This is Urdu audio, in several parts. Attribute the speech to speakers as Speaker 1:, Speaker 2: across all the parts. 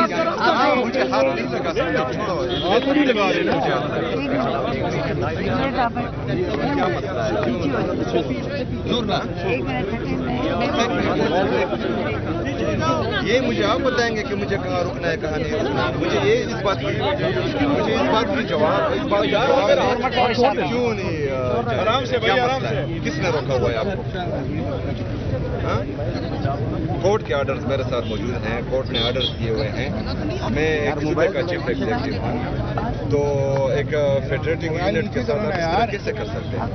Speaker 1: مجھے ہاتھ نہیں لگا سکتے، ہاتھ نہیں لگا رہے مجھے کیا مسئلہ ہے؟ دور نا یہ مجھے آپ بتائیں گے کہ مجھے کہاں رکنا ہے کہاں نہیں رکنا ہے. مجھے یہ اس بات کی جواب کیوں نہیں آرام سے کس نے روکا ہوا ہے آپ کو؟ کورٹ کے آرڈرز میرے ساتھ موجود ہیں، کورٹ نے آرڈرز کیے ہوئے ہیں. میں ایک صوبے کا چیف ایگزیکٹو ہوں، تو ایک فیڈریٹنگ یونٹ کے ساتھ آپ اس طرح کیسے کر سکتے ہیں؟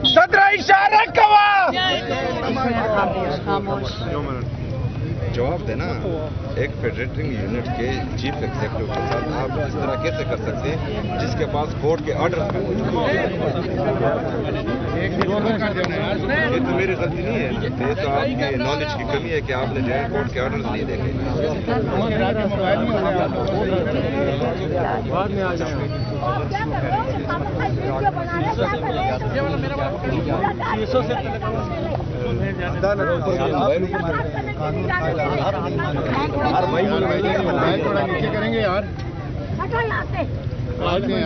Speaker 1: جواب دینا. ایک فیڈریٹنگ یونٹ کے چیف ایگزیکٹو کے ساتھ آپ اس طرح کیسے کر سکتے ہیں جس کے پاس کورٹ کے آرڈر بھی موجود ہیں؟ یہ تو میری غلطی نہیں ہے، یہ تو آپ کی نالج کی کمی ہے کہ آپ نے جو ہے کورٹ کے آرڈرز نہیں دیکھے.
Speaker 2: نیچے کریں گے یار،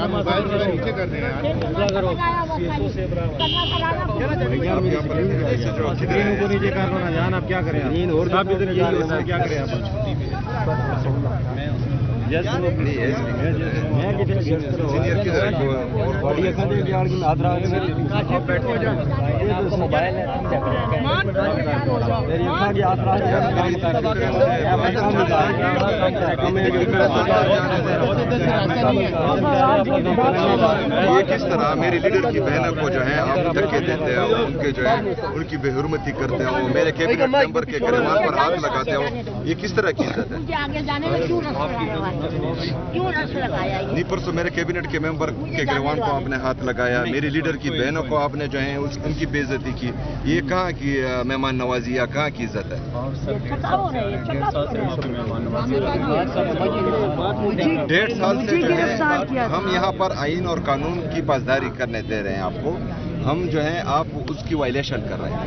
Speaker 2: موبائل تھوڑا نیچے کر دیں یار. کو نیچے کرنا نا جان، آپ کیا کریں؟ کیا کریں آپ؟
Speaker 1: یہ کس طرح میری لیڈر کی بہنوں کو جو ہے آپ دھکے دیتے ہو، ان کے جو ہے ان کی بے حرمتی کرتے ہو، میرے کیبنٹ ممبر کے گریبان پر ہاتھ لگاتے ہو، یہ کس طرح کی عزت ہے؟ نہیں، پرسوں میرے کیبنٹ کے ممبر کے گریبان کو آپ نے ہاتھ لگایا، میری لیڈر کی بہنوں کو آپ نے جو ہے ان کی بے عزتی کی. یہ کہاں کی مہمان نوازی یا کہاں کی عزت ہے؟ 1.5 سال سے جو ہے ہم یہاں پر آئین اور قانون کی پاسداری کرنے دے رہے ہیں آپ کو. ہم جو ہیں آپ اس کی وائلیشن کر رہے ہیں.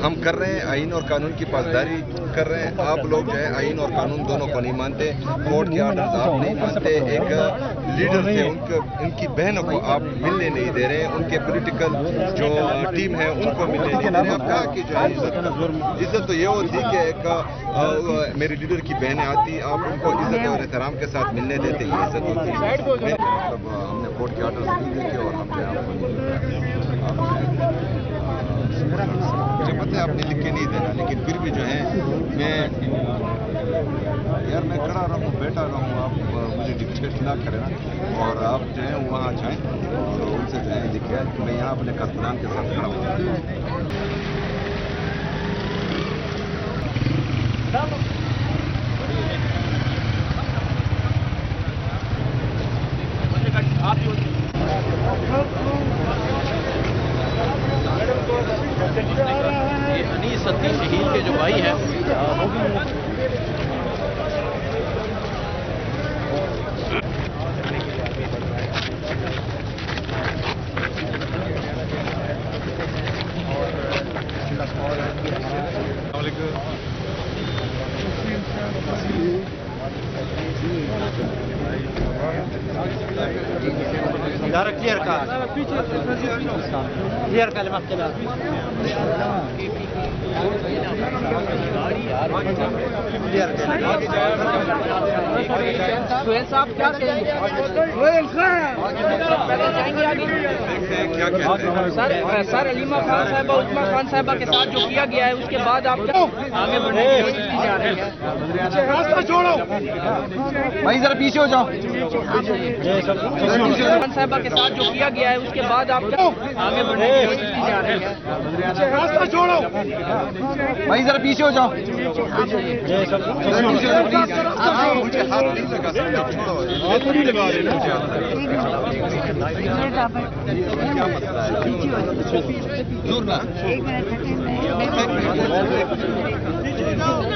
Speaker 1: ہم کر رہے ہیں آئین اور قانون کی پاسداری کر رہے ہیں. آپ لوگ جو ہے آئین اور قانون دونوں کو نہیں مانتے، کورٹ کے آرڈرز آپ نہیں مانتے. ایک لیڈر سے ان کی بہنوں کو آپ ملنے نہیں دے رہے ہیں، ان کے پولیٹیکل جو ٹیم ہے ان کو ملنے نہیں دے رہے ہیں. آپ کہا کہ جو ہے عزت تو یہ ہوتی کہ ایک میری لیڈر کی بہنیں آتی، آپ ان کو عزت اور احترام کے ساتھ ملنے دیتے، یہ عزت ہوتی ہے. مطلب ہم نے کورٹ کے آرڈرز نہیں دیکھے اور ہم جو ہے آپ کو مجھے پتہ ہے آپ نے لکھ کے نہیں دینا، لیکن پھر بھی جو ہے میں کھڑا رہوں، بیٹھا رہوں، آپ مجھے ڈکٹیٹ نہ کریں اور آپ جو ہے وہاں جائیں اور ان سے جو ہے لکھے کہ میں یہاں اپنے کارکنان کے ساتھ کھڑا ہوں.
Speaker 3: انیس ستی شہید کے جو بھائی ہیں ادارہ کلیئر کا سہیل صاحب کیا کہیں گے؟ سر علیمہ خان صاحبہ عثمان خان صاحبہ کے ساتھ جو کیا گیا ہے اس کے بعد آپ آگے بڑھنے کی کوشش کی جا رہی ہے.
Speaker 2: بھائی ذرا پیچھے ہو جاؤ.
Speaker 3: خان صاحبہ کے ساتھ جو کیا گیا ہے اس کے بعد آپ آگے بڑھنے کی کوشش کی جا رہی ہے.
Speaker 2: بھائی ذرا پیچھے ہو جاؤ.
Speaker 1: مجھے ہاتھ نہیں لگا سکتے، ہاتھ نہیں لگا رہے مجھے کیا مسئلہ ہے؟ دور نا